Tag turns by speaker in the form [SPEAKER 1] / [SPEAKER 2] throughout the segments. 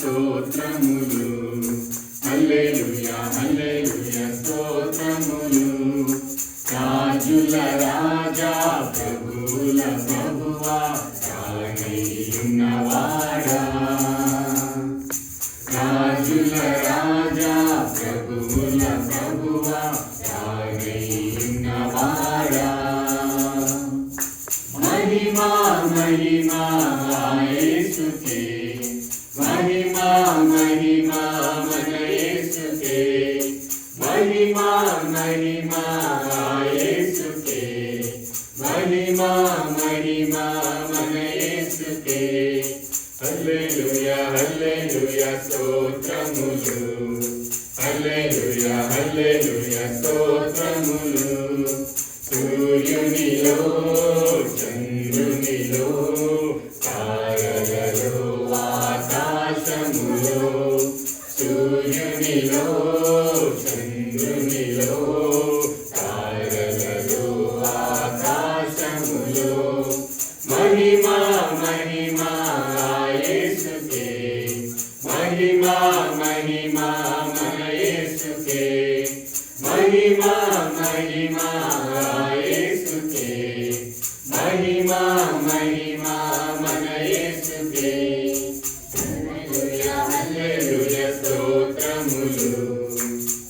[SPEAKER 1] స్తోత్రములు హల్లెలూయా హల్లెలూయా స్తోత్రములు రాజుల రాజా ప్రభువుల ప్రభువా రానయ్యున్నవాడా రాజుల రాజా ప్రభువుల ప్రభువా రానయ్యున్నవాడా మహిమా మహిమా యేసుకే మహిమా మహిమా మన యేసుకే మహిమా మహిమా యేసుకే మహిమా మహిమా మన యేసుకే హల్లెలూయా హల్లెలూయా స్తోత్రములు హల్లెలూయా హల్లెలూయా స్తోత్రములు సూర్యునిలో చంద్రునిలో తారలలో ఆకాశములో సూర్యునిలో చంద్రునిలో తారలలో ఆకాశములో మహిమా మహిమా యేసుకే మహిమా మహిమా మన యేసుకే మహిమా మహిమా యేసుకే మహిమా మహిమా మన యేసుకే హల్లెలూయా హల్లెలూయా స్తోత్రములు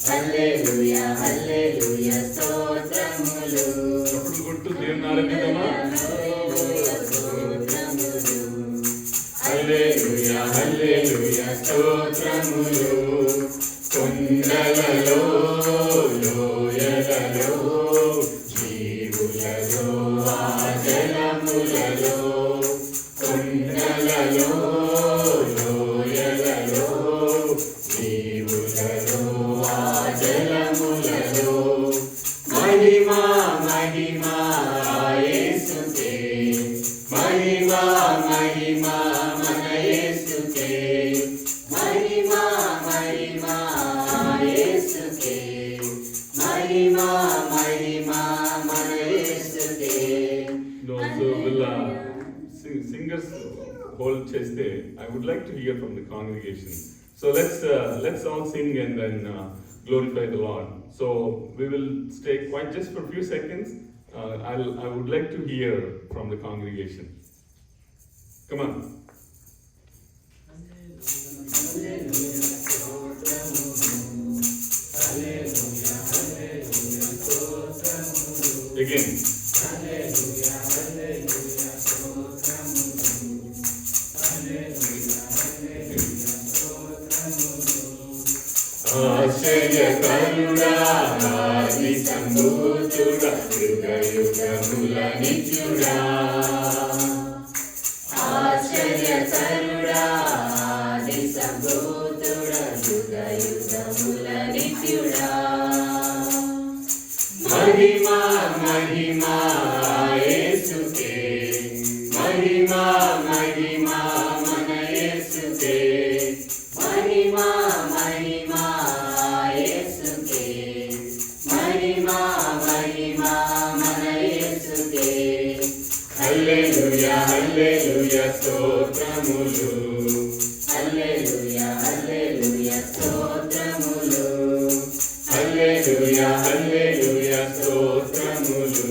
[SPEAKER 1] హల్లెలూయా హల్లెలూయా స్తోత్రములు అప్పుడు గుర్తు దేవుని ఆరాధిద్దామా హల్లెలూయా హల్లెలూయా స్తోత్రములు కొండలలో లోయలలో జీవులలో జలములలో కొండలలో లోయలలో జీవులలో జలములలో మహిమా మహిమా యేసుకే మహిమా మహిమా మన యేసుకే మహిమా మహిమా యేసుకే మహిమా మహిమా మన యేసుకే
[SPEAKER 2] Singers hold cheste. I would like to hear from the congregation. So let's all sing and then glorify the Lord. So we will stay quiet just for a few seconds. I would like to hear from the congregation. Come on. Again.
[SPEAKER 1] ఆశ్చర్యకరుడా ఆది సంభూతుడా యుగ యుగముల నిత్యుడా ఆశ్చర్యకరుడా ఆది సంభూతుడా యుగ యుగముల నిత్యుడా మహిమా మహిమా యేసుకే మహిమా మహిమా మన యేసుకే మహిమా మహిమా యేసుకే మహిమా మహిమా మన యేసుకే హల్లెలూయా హల్లెలూయా స్తోత్రములు హల్లెలూయా హల్లెలూయా స్తోత్రములు హల్లెలూయా హల్లెలూయా స్తోత్రములు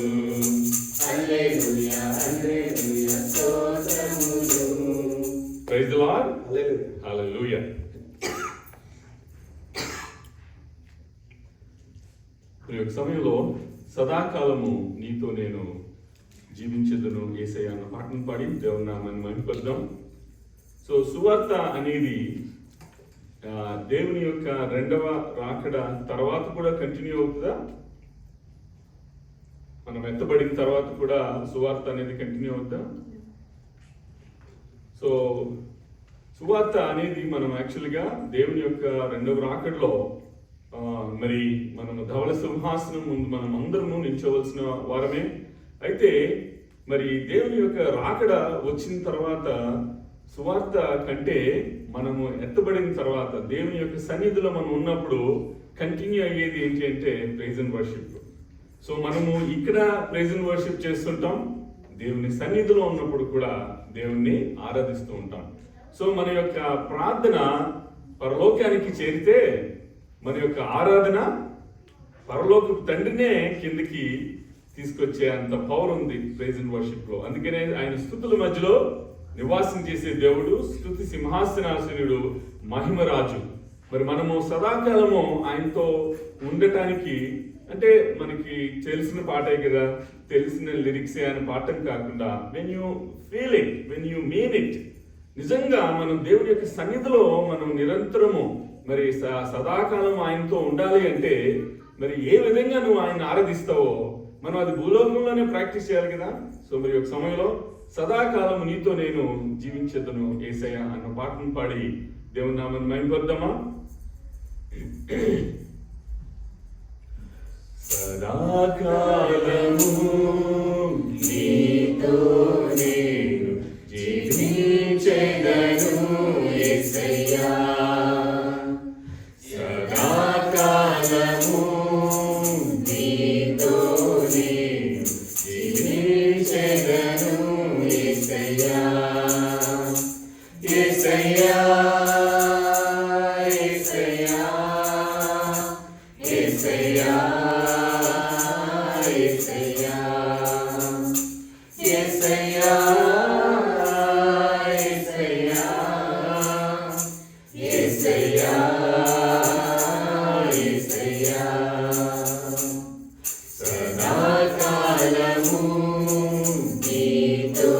[SPEAKER 1] హల్లెలూయా హల్లెలూయా స్తోత్రములు
[SPEAKER 2] Praise the Lord. Hallelujah. ఈ యొక్క సమయంలో సదాకాలము నీతో నేను జీవించదును యేసయ్య అన్న పాటను పాడి దేవుని నామాన్ని మహిమపరుద్దాం. సో సువార్త అనేది దేవుని యొక్క రెండవ రాకడ తర్వాత కూడా కంటిన్యూ అవుతుందా? మనం ఎత్తబడిన తర్వాత కూడా సువార్త అనేది కంటిన్యూ అవుతుందా? సో సువార్త అనేది మనం యాక్చువల్గా దేవుని యొక్క రెండవ రాకడలో మరి మనము ధవళ సింహాసనం ముందు మనం అందరము నిల్చోవలసిన వారమే. అయితే మరి దేవుని యొక్క రాకడ వచ్చిన తర్వాత సువార్త కంటే మనము ఎత్తబడిన తర్వాత దేవుని యొక్క సన్నిధిలో మనం ఉన్నప్పుడు కంటిన్యూ అయ్యేది ఏంటి అంటే ప్రైజ్ అండ్ వర్షిప్. సో మనము ఇక్కడ ప్రైజ్ అండ్ వర్షిప్ చేస్తుంటాం, దేవుని సన్నిధిలో ఉన్నప్పుడు కూడా దేవుణ్ణి ఆరాధిస్తూ ఉంటాం. సో మన యొక్క ప్రార్థన పరలోకానికి చేరితే మన యొక్క ఆరాధన పరలోకపు తండ్రినే కిందకి తీసుకొచ్చే అంత పవర్ ఉంది ప్రైజ్ అండ్ వర్షిప్ లో. అందుకనే ఆయన స్తుతుల మధ్యలో నివాసం చేసే దేవుడు, స్తుతి సింహాసనాసనుడు, మహిమరాజు. మరి మనము సదాకాలము ఆయనతో ఉండటానికి, అంటే మనకి తెలిసిన పాటే కదా, తెలిసిన లిరిక్సే అనే పాఠం కాకుండా when you feel it, when you mean it, నిజంగా మనం దేవుడి యొక్క సన్నిధిలో మనం నిరంతరము మరి సదాకాలం ఆయనతో ఉండాలి అంటే మరి ఏ విధంగా నువ్వు ఆయన ఆరాధిస్తావో మనం అది భూలోకంలోనే ప్రాక్టీస్ చేయాలి కదా. సో మరి ఒక సమయంలో సదాకాలం నీతో నేను జీవించేదను యేసయ్య అన్న పాటను పాడి దేవుని నామమును మహిమపరుద్దామా. సదాకాలము నీతో నేను జీవించెదను యేసయ్యా, సదాకాలము నీతో నేను జీవించెదను యేసయ్యా, యేసయ్యా, యేసయ్యా, యేసయ్యా, యేసయ్యా, యేసయ్యా, యేసయ్యా, యేసయ్యా, సదాకాలము నీతో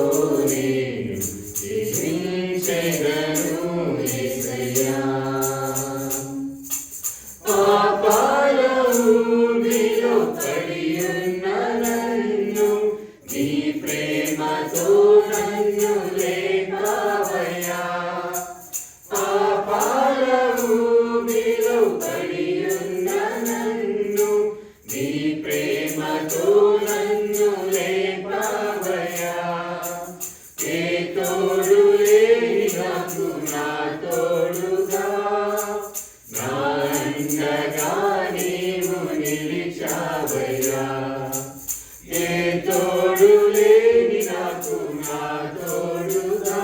[SPEAKER 2] నేను జీవించెదను యేసయ్యా, పాపాల ఊబిలో పడియున్న నన్ను నీ ప్రేమతో నన్ను లేపావయ్యా, పాపాల ఊబిలో పడియున్న నన్ను నీ ప్రేమతో నన్ను లేపావయ్యా, ఏ తోడు లేని నాకు నా తోడుగా నా అండగా నీవు నిలిచావయ్యా, ఏ తోడు లేని నాకు నా తోడుగా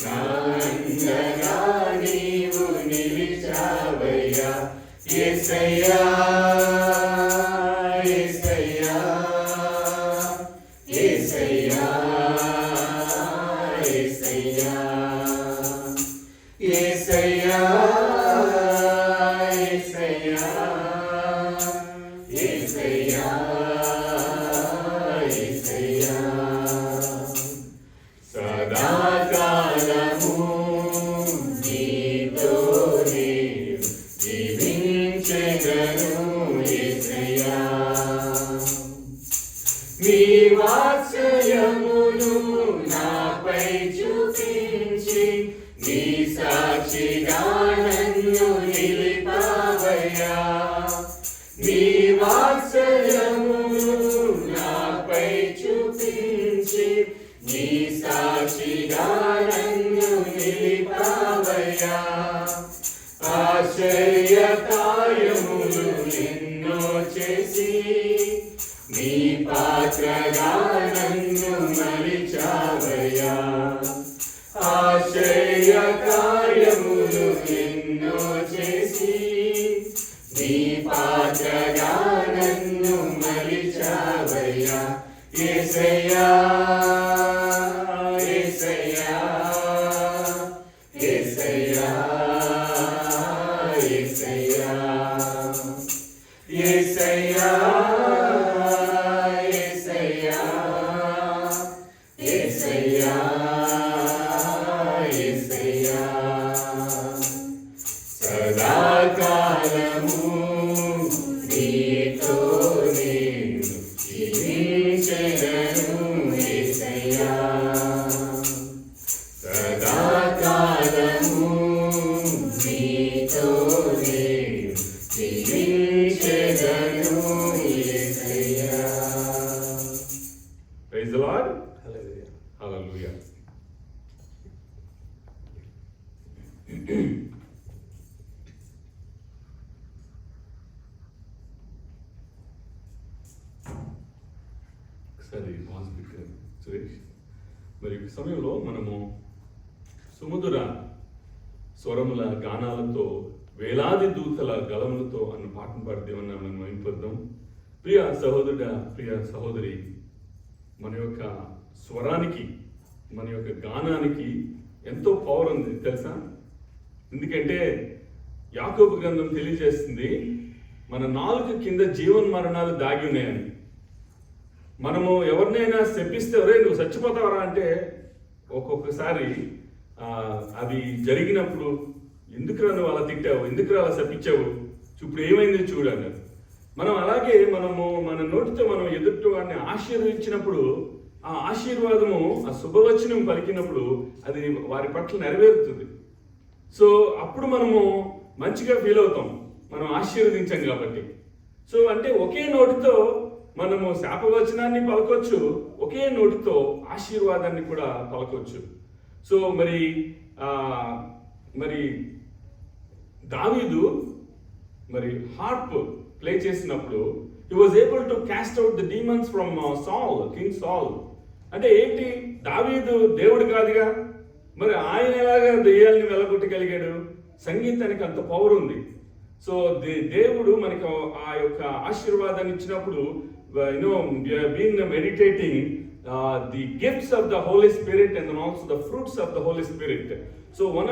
[SPEAKER 2] నా అండగా నీవు నిలిచావయ్యా, యేసయ్యా, యేసయ్యా, యేసయ్యా, యేసయ్యా, యేసయ్యా, యేసయ్యా, యేసయ్యా, యేసయ్యా, సదాకాలము నీతో నేను జీవించెదను యేసయ్యా, నీ వాత్సల్యమును నాపై చూపించి నీ సాక్షిగా నన్ను నిలిపావయ్యా, నీ వాత్సల్యమును నాపై చూపించి నీ సాక్షిగా నన్ను నిలిపావయ్యా, ఆశ్చర్య కార్యములు ఎన్నో చేసి నీ పాత్రగా నన్ను మలిచావయ్యా, ఆశ్చర్య కార్యములు ఎన్నో చేసి నీ పాత్రగా నన్ను మలిచావయ్యా, యేసయ్యా, యేసయ్యా, యేసయ్యా, యేసయ్యా, యేసయ్యా, యేసయ్యా, యేసయ్యా, యేసయ్యా, సదాకాలము నీతో నేను జీవించెదను యేసయ్యా, సదాకాలము నీతో నేను జీవించెదను యేసయ్యా. Praise the Lord.
[SPEAKER 1] Hallelujah.
[SPEAKER 2] Hallelujah. ఒకసారి పాజ్ పెట్టారు సురేష్. మరి ఈ సమయంలో మనము సుమధుర స్వరముల గానాలతో వేలాది దూతల గలములతో అన్న పాటను పాడి దేవుని మనం మహింపొద్దాం. ప్రియ సహోదరుడా, ప్రియ సహోదరి, మన యొక్క స్వరానికి, మన యొక్క గానానికి ఎంతో పవర్ ఉంది తెలుసా? ఎందుకంటే యాకోబు గ్రంథం తెలియజేస్తుంది, మన నాలుక కింద జీవన్ మరణాలు దాగి ఉన్నాయని. మనము ఎవరినైనా శపిస్తే, ఎవరే నువ్వు చచ్చిపోతావరా అంటే ఒక్కొక్కసారి అది జరిగినప్పుడు, ఎందుకురా నువ్వు అలా తిట్టావు, ఎందుకురా అలా శపించావు, ఇప్పుడు ఏమైంది చూడాలి. మనం అలాగే మన నోటితో మనం ఎదుటి వాడిని ఆశీర్వదించినప్పుడు, ఆ ఆశీర్వాదము, ఆ శుభవచనం పలికినప్పుడు అది వారి పట్ల నెరవేరుతుంది. సో అప్పుడు మనము మంచిగా ఫీల్ అవుతాం, మనం ఆశీర్వదించాం కాబట్టి. సో అంటే ఒకే నోటితో మనము శాపవచనాన్ని పలకొచ్చు, ఒకే నోటితో ఆశీర్వాదాన్ని కూడా పలకొచ్చు. సో మరి దావీదు హార్ప్ ప్లే చేసినప్పుడు he was able to cast out the demons from Saul, King Saul. అంటే ఏంటి? దావీదు దేవుడు కాదుగా, మరి ఆయన ఎలాగా దెయ్యాల్ని వెలగొట్టగలిగాడు? సంగీతానికి అంత పవర్ ఉంది. సో దేవుడు మనకి ఆ యొక్క ఆశీర్వాదాన్ని ఇచ్చినప్పుడు, been meditating the gifts of the Holy Spirit and also the fruits of the Holy Spirit. So one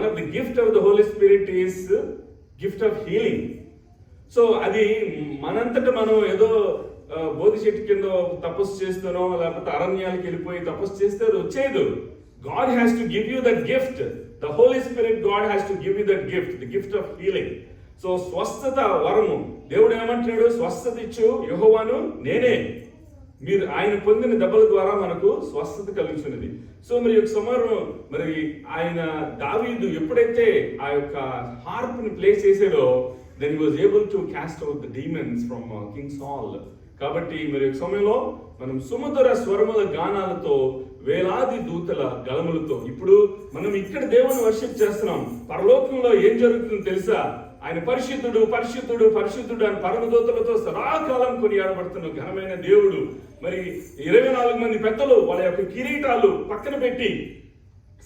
[SPEAKER 2] of the gift of the Holy Spirit is gift of healing. So అది మనంతటా మనం ఏదో బోధి చెట్టు కింద తపస్సు చేస్తానో లేకపోతే అరణ్యాలకు వెళ్ళిపోయి తపస్సు చేస్తే అది వచ్చేది. God has to give you that gift. The Holy Spirit, God has to give you that gift, the gift of healing. So స్వస్థత వరము. దేవుడు ఏమంటున్నాడు? స్వస్థత ఇచ్చు యెహోవాను నేనే. మీరు ఆయన పొందిన దెబ్బల ద్వారా మనకు స్వస్థత కలుగుతున్నది. సో మరి ఒక సమరం ఆయన దావీదు ఎప్పుడైతే ఆ యొక్క హార్ప్ని play చేసాడో, then he was able to cast out the demons from King Saul. కాబట్టి మరి ఒక సమయంలో మనం సుమధుర స్వరముల గానాలతో, వేలాది దూతల గలములతో, ఇప్పుడు మనం ఇక్కడ దేవుని వర్షిప్ చేస్తున్నాం. పరలోకంలో ఏం జరుగుతుందో తెలుసా? ఆయన పరిశుద్ధుడు పరిశుద్ధుడు పరిశుద్ధుడు అని పరమదూతలతో సదాకాలం కొనియాడబడుతున్న ఘనమైన దేవుడు. మరి 24 మంది పెద్దలు వాళ్ళ యొక్క కిరీటాలు పక్కన పెట్టి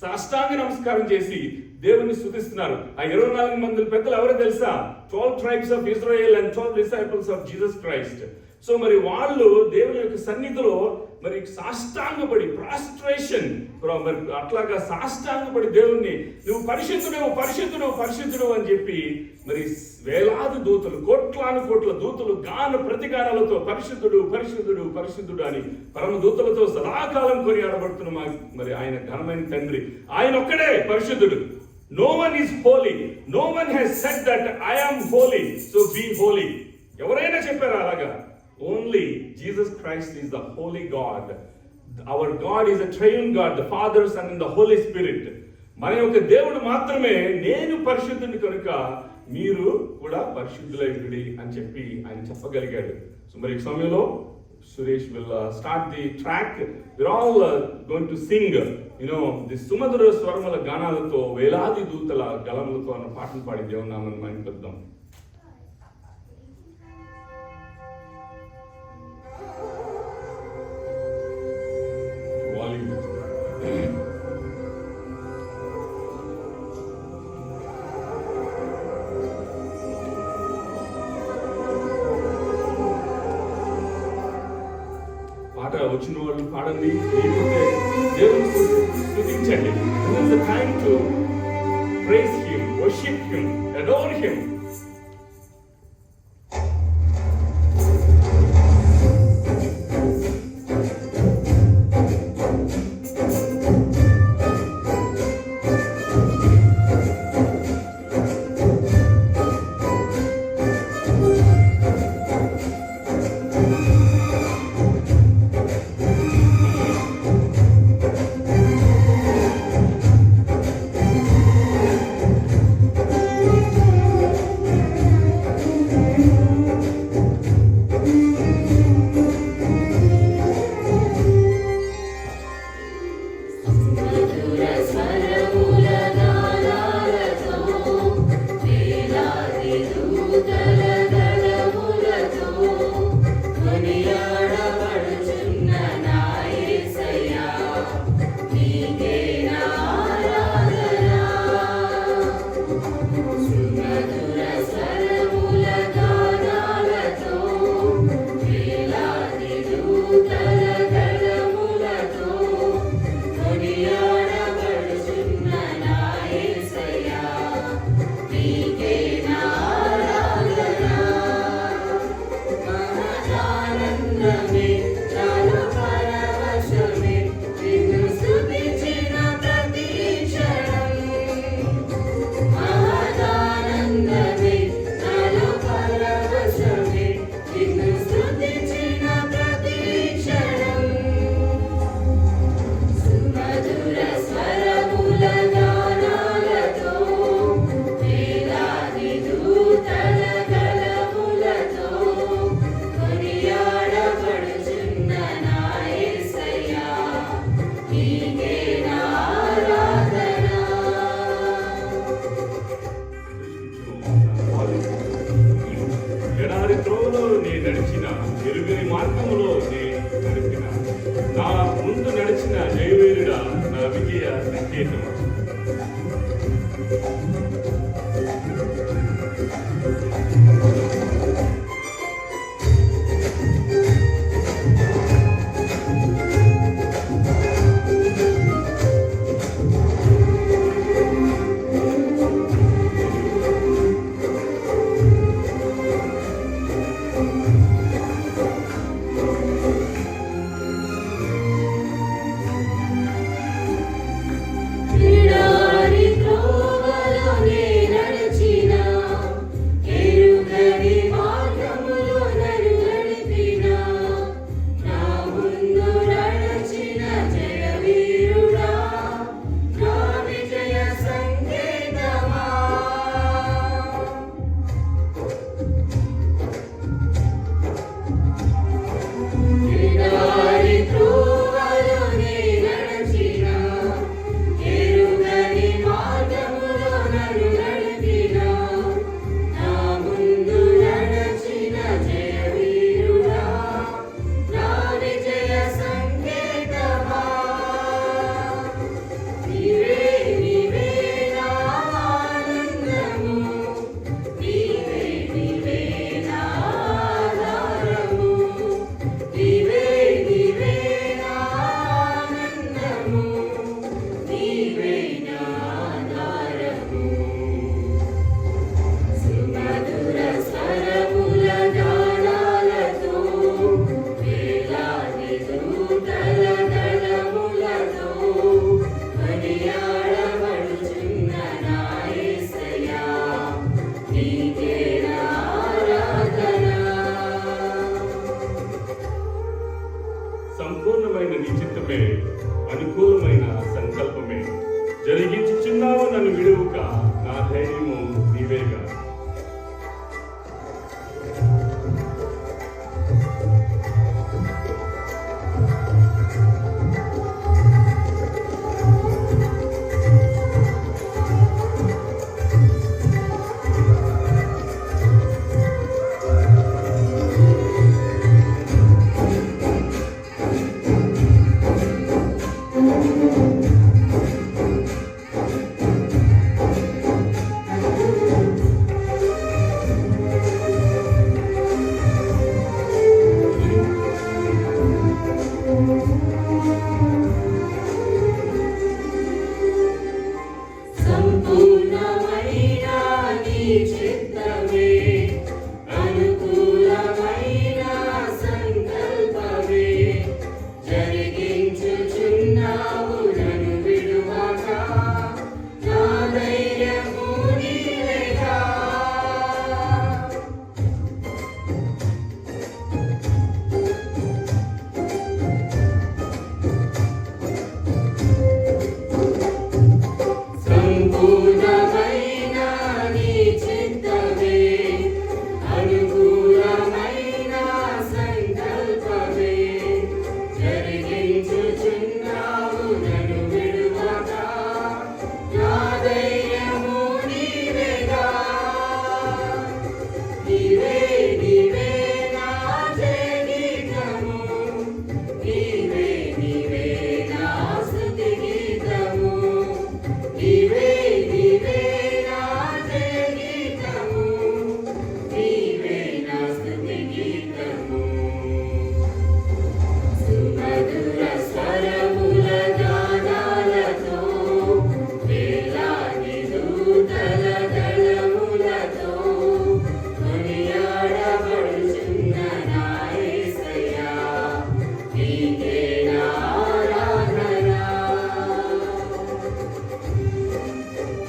[SPEAKER 2] సాష్టాంగ నమస్కారం చేసి దేవుని స్తుతిస్తున్నారు. ఆ 24 మంది పెద్దలు ఎవరో తెలుసా? 12 tribes of Israel and 12 disciples of Jesus Christ. So మరి వాళ్ళు దేవుని యొక్క సన్నిధిలో మరి సాష్టాంగపడి, ప్రాస్ట్రేషన్, మరి అట్లాగా సాష్టాంగపడి దేవుణ్ణి నువ్వు పరిశుద్ధుడు పరిశుద్ధుడు పరిశుద్ధుడు అని చెప్పి మరి వేలాది దూతలు, కోట్ల దూతలు గాన ప్రతిగానాలతో పరిశుద్ధుడు పరిశుద్ధుడు పరిశుద్ధుడు అని పరమ దూతలతో సదాకాలం కొనియాడబడుతున్న మరి ఆయన ఘనమైన తండ్రి. ఆయన ఒక్కడే పరిశుద్ధుడు. No one is holy. No one has said that I am holy, so be holy. ఎవరైనా చెప్పారా అలాగా? Only Jesus Christ is the holy God. Our God is a triune God, the Father, Son and the Holy Spirit. మన యొక్క దేవుడు మాత్రమే నేను పరిశుద్ధుని కనుక మీరు కూడా పరిశుద్ధులైనడి అని చెప్పి ఆయన చెప్పగలిగాడు. సో మరి ఈ సమయంలో Suresh will start the track. We're all going to sing, the సుమధుర స్వరముల గానాలతో, వేలాది దూతల గలములతో అన్న పాటను పాడి దేవుని నామమున మహిమపరుద్దాం. పాట వచ్చిన వాళ్ళు పాడండి, లేకపోతే దేవుని స్తుతించండి. This is the time to praise him, worship him, adore him. you so much. సంపూర్ణమైన నీ చిత్తమే, అనుకూలమైన సంకల్పమే జరిగించుచున్నావు నన్ను విడువుక, నా ధైర్యము నీవేగా.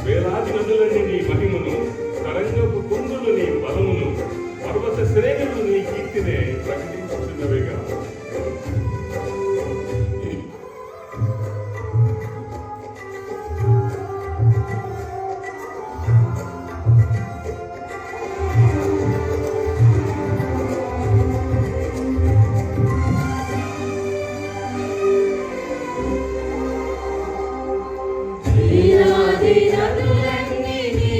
[SPEAKER 2] వేలాది నదులన్నీ నీ మహిమను, తరంగపు కుందులు నీ బలమును, పర్వత శ్రేణులు నీ కీర్తినే ప్రకటించుతున్నవిగా.
[SPEAKER 1] నదులన్నీ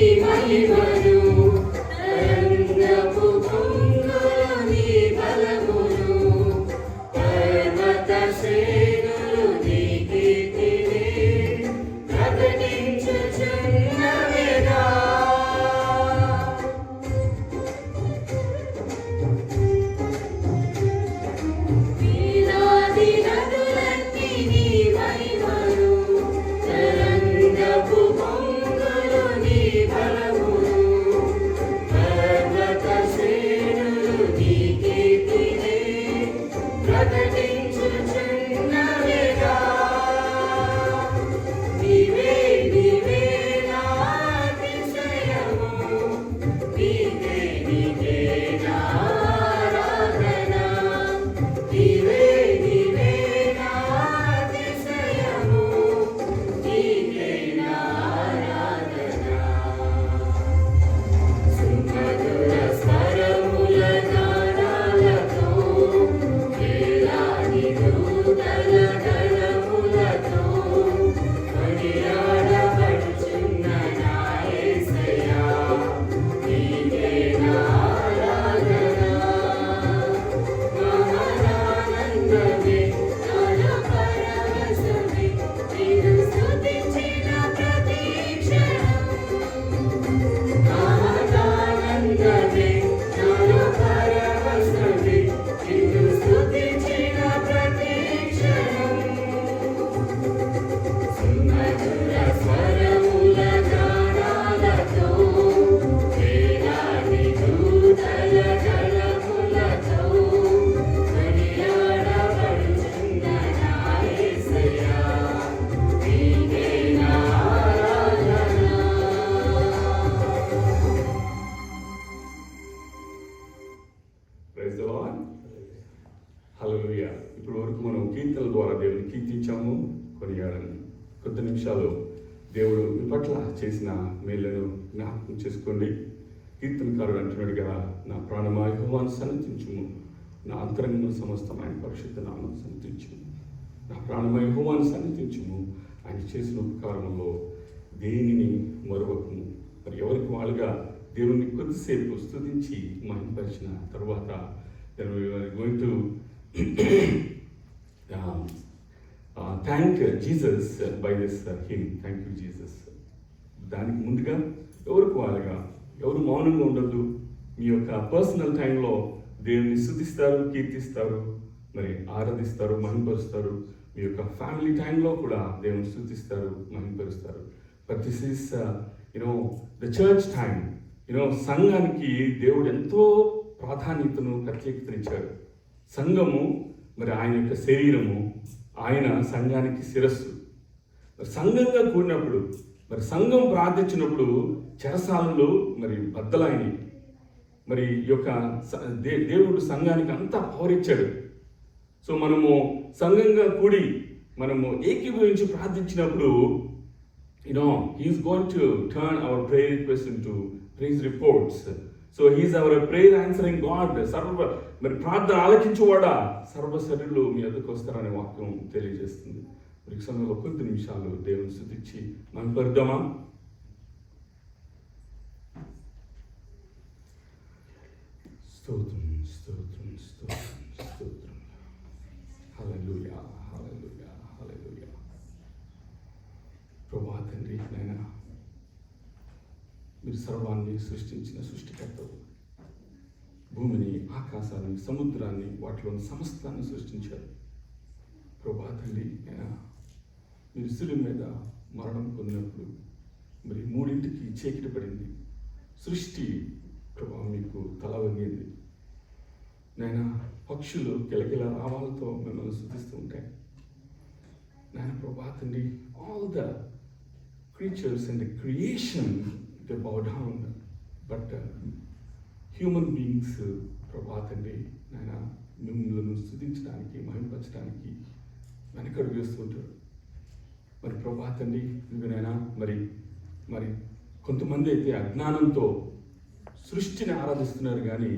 [SPEAKER 2] దేవుడు మీ పట్ల చేసిన మేళ్లను జ్ఞాపకం చేసుకోండి. కీర్తనకారుడు అంటున్నాడుగా, నా ప్రాణమా యెహోవాను సన్నతించుము, నా అంతరంగం సమస్తం ఆయన పరిశుద్ధ నామం సన్నతించుము. నా ప్రాణమా యెహోవాను సన్నతించుము, ఆయన చేసిన ఉపకారంలో దేనిని మరువకము. మరి ఎవరికి వాళ్ళుగా దేవుని కొద్దిసేపు స్తుతించి మహిమపరిచిన తర్వాత going to thank Jesus by this him. Thank you Jesus. దానికి ముందుగా ఎవరికి వాళ్ళుగా ఎవరు మౌనంగా ఉండద్దు. మీ యొక్క పర్సనల్ టైంలో దేవుని స్తుతిస్తారు, కీర్తిస్తారు, మరి ఆరాధిస్తారు, మహిమపరుస్తారు. మీ యొక్క ఫ్యామిలీ టైంలో కూడా దేవుని స్తుతిస్తారు, మహిమపరుస్తారు. But this is the church time. సంఘానికి దేవుడు ఎంతో ప్రాధాన్యతను, ప్రత్యేకతనిచ్చాడు. సంఘము మరి ఆయన యొక్క శరీరము, ఆయన సంఘానికి శిరస్సు. మరి సంఘంగా కూడినప్పుడు, మరి సంఘం ప్రార్థించినప్పుడు చెరసాలలో మరి బద్దలైనవి. మరి ఈ యొక్క దేవుడు సంఘానికి అంతా పవర్ ఇచ్చాడు. సో మనము సంఘంగా కూడి మనము ఏకీభవించి ప్రార్థించినప్పుడు he's going to turn our prayer request into praise reports. So he's our prayer answering God. మరి ప్రార్థన ఆలకించువాడా సర్వ శరీరులు మీ వద్దకు వస్తారనే వాక్యం తెలియజేస్తుంది. మరి సమయంలో కొద్ది నిమిషాలు దేవుని స్తుతించి మనం పరుద్దామా? స్తోత్రం, స్తోత్రం, స్తోత్రం, స్తోత్రం. హల్లెలూయా, హల్లెలూయా, హల్లెలూయా. ప్రభువా తండ్రి, నాయనా, మీరు సర్వాన్ని సృష్టించిన సృష్టికర్తవు. భూమిని, ఆకాశాన్ని, సముద్రాన్ని, వాటిలోని సమస్తాన్ని సృష్టించారు. ప్రభువా తండ్రి, నాయనా, మీరు శిలువ మీద మరణం పొందినప్పుడు మరి మూడింటికి చీకటి పడింది. సృష్టి ప్రభువా మీకు తల వంగింది. నాయనా, పక్షులు కిలకిల రావాలతో మిమ్మల్ని స్తుతిస్తూ ఉంటాయి. నాయన ప్రభువా తండ్రి, all the creatures and the creation, they bow down, but human beings ప్రభువా తండ్రి నాయన మిమ్మల్ని స్తుతించడానికి, మహిమపరచడానికి వెనకడుగు వేస్తుంటారు. మరి ప్రభువా తండ్రి నాయన, మరి కొంతమంది అయితే అజ్ఞానంతో సృష్టిని ఆరాధిస్తున్నారు, కానీ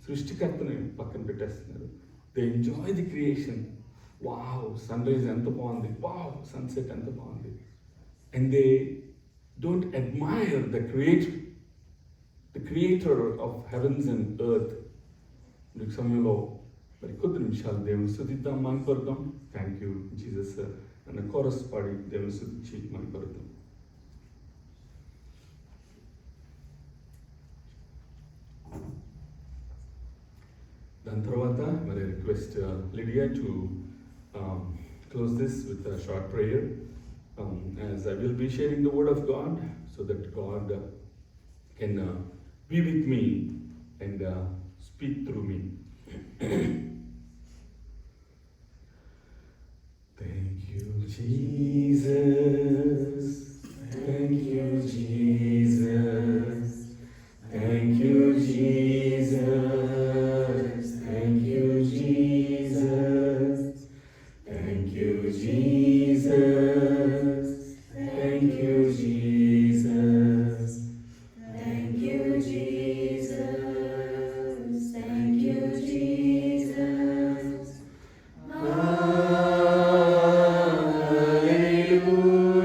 [SPEAKER 2] సృష్టికర్తని పక్కన పెట్టేస్తున్నారు. They enjoy the creation. Wow, sunrise ఎంత బాగుంది, వావ్ సన్సెట్ ఎంత బాగుంది. And they don't admire the creator of heavens and earth. ఈ సమయంలో మరి కొద్ది నిమిషాలు దేవుని స్తుతిద్దాం, మహిమపరుద్దాం. థ్యాంక్ యూ జీసస్ అన్న కోరస్ పాడి దేవుని స్తుతించి మహిమపరుద్దాం. దాని తర్వాత మరి request Lydia to close this with a short prayer. As I will be sharing the word of God, so that God can be with me and speak through me. Thank you, Jesus. Thank you, Jesus. Thank you, Jesus. Thank you, Jesus. Thank you, Jesus. Thank you, Jesus.
[SPEAKER 1] Thank you, Jesus. Thank you, Jesus.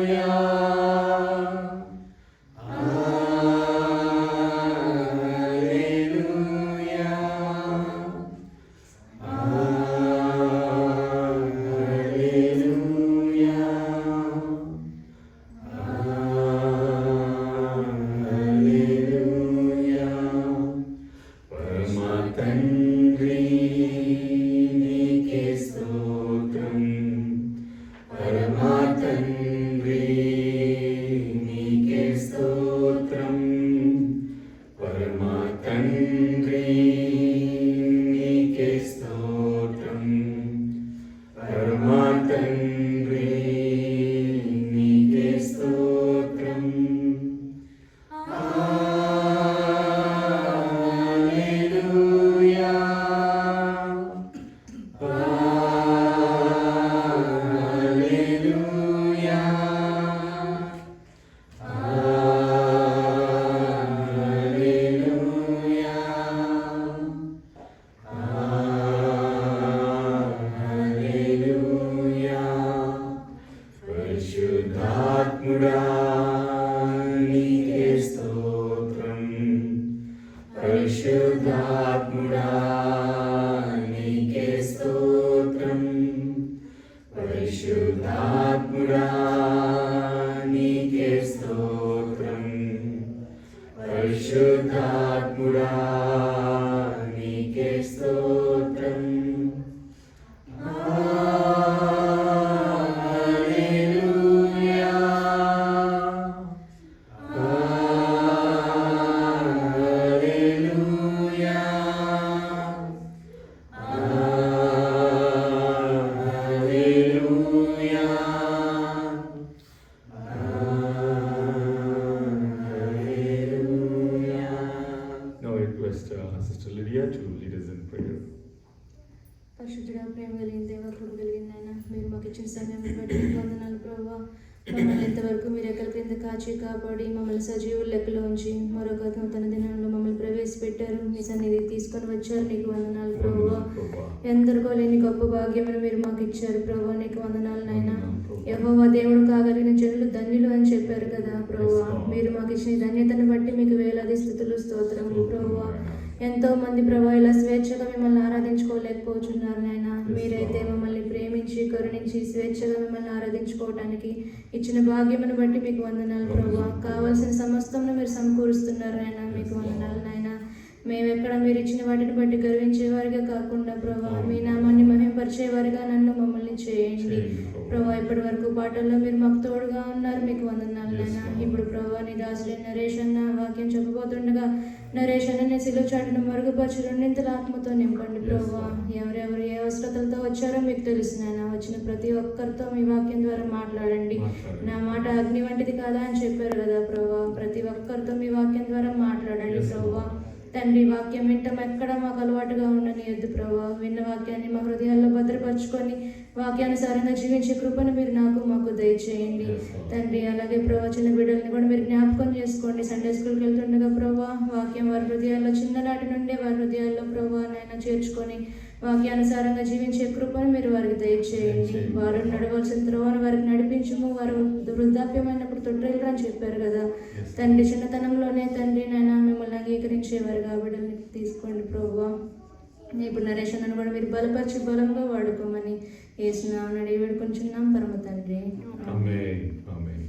[SPEAKER 1] Hallelujah.
[SPEAKER 2] నీకే స్తోత్రం. పరిశుద్ధాత్ముడా నీకే స్తోత్రం. పరిశుద్ధాత్ముడా నీకే స్తోత్రం. పరిశుద్ధాత్ముడా నీకే స్తోత్రం. హల్లెలూయా హల్లెలూయా హల్లెలూయా hallelujah. Now I request Sister Lydia to lead us in prayer.
[SPEAKER 1] పరిశుద్ధుడా, ప్రేమ కలిగిన దేవ, కృప కలిగిన నాయన, మీరు మాకు ఇచ్చిన సమయం బట్టి మీకు వందనాలు ప్రభువా. మమ్మల్ని ఎంతవరకు మీరు ఎక్కల క్రింద కాచి కాపాడి మమ్మల్ని సజీవుల లెక్కలో ఉంచి మరొక నూతన దినంలో మమ్మల్ని ప్రవేశపెట్టారు. మీ సన్నిధి తీసుకొని వచ్చారు. నీకు వందనాలు ప్రభువా. ఎందరికో లేని గొప్ప భాగ్యమును మీరు మాకు ఇచ్చారు ప్రభువా. నీకు వందనాలు నాయన. యెహోవా దేవుడు కాగలిగిన జనులు ధన్యులు అని చెప్పారు కదా ప్రభువా. మీరు మాకు ఇచ్చిన ధన్యతను బట్టి మీకు వేలాది స్తుతులు స్తోత్రములు ప్రభువా. ఎంతో మంది ప్రభా ఇలా స్వేచ్ఛగా మిమ్మల్ని ఆరాధించుకోలేకపోతున్నారు నాయన. మీరైతే మమ్మల్ని ప్రేమించి కరుణించి స్వేచ్ఛగా మిమ్మల్ని ఆరాధించుకోవడానికి ఇచ్చిన భాగ్యమును బట్టి మీకు వందనాలు ప్రభువా. కావాల్సిన సమస్తమును మీరు సమకూరుస్తున్నారు నాయన. మీకు వందనాలు నాయన. మేమెక్కడ మీరు ఇచ్చిన వాటిని బట్టి గర్వించేవారిగా కాకుండా ప్రభా మీ నామాన్ని మహిమపరిచేవారిగా నన్ను మమ్మల్ని చేయండి ప్రభా. ఇప్పటి వరకు పాటల్లో మీరు మాకు తోడుగా ఉన్నారు. మీకు వందనాలు నాయన. ఇప్పుడు ప్రభా నీ దాసుడైన నరేష్ అన్న వాక్యం చెప్పబోతుండగా నరేష్ అన్న సిలువ చాటును మరుగుపరిచి రెండింతల ఆత్మతో నింపండి ప్రభా. ఎవరెవరు ఏ అవసరతలతో వచ్చారో మీకు తెలుసు నాయన. వచ్చిన ప్రతి ఒక్కరితో మీ వాక్యం ద్వారా మాట్లాడండి. నా మాట అగ్ని వంటిది కాదా అని చెప్పారు కదా ప్రభా. ప్రతి ఒక్కరితో మీ వాక్యం ద్వారా మాట్లాడండి ప్రభా. తండ్రి, వాక్యం వింటాం ఎక్కడ మాకు అలవాటుగా ఉండనియద్దు ప్రభా. విన్న వాక్యాన్ని మా హృదయాల్లో భద్రపరచుకొని వాక్యానుసారంగా జీవించే కృపను మీరు మాకు దయచేయండి తండ్రి. అలాగే ప్రవచన బిడ్డల్ని కూడా మీరు జ్ఞాపకం చేసుకోండి. సండే స్కూల్కి వెళ్తుండగా ప్రభా వాక్యం వారి హృదయాల్లో చిన్ననాటి నుండే వారి హృదయాల్లో ప్రభా నాయన చేర్చుకొని వాక్యానుసారంగా జీవించే కృపను మీరు వారికి దయచేయండి. వారు నడవలసిన త్రోవను వారికి నడిపించుము. వారు వృద్ధాప్యమైనప్పుడు తొట్టిల్లురు అని చెప్పారు కదా తండ్రి. చిన్నతనంలోనే తండ్రి నాయన మిమ్మల్ని అంగీకరించేవారు బిడ్డల్ని తీసుకోండి ప్రభా. ఇప్పుడు నరేష్ అన్నను కూడా మీరు బలపరిచి బలంగా వాడుకోమని యేసు నామమున అడిగి వేడుకొంచున్నాం పరమ తండ్రి.
[SPEAKER 2] ఆమేన్. ఆమేన్.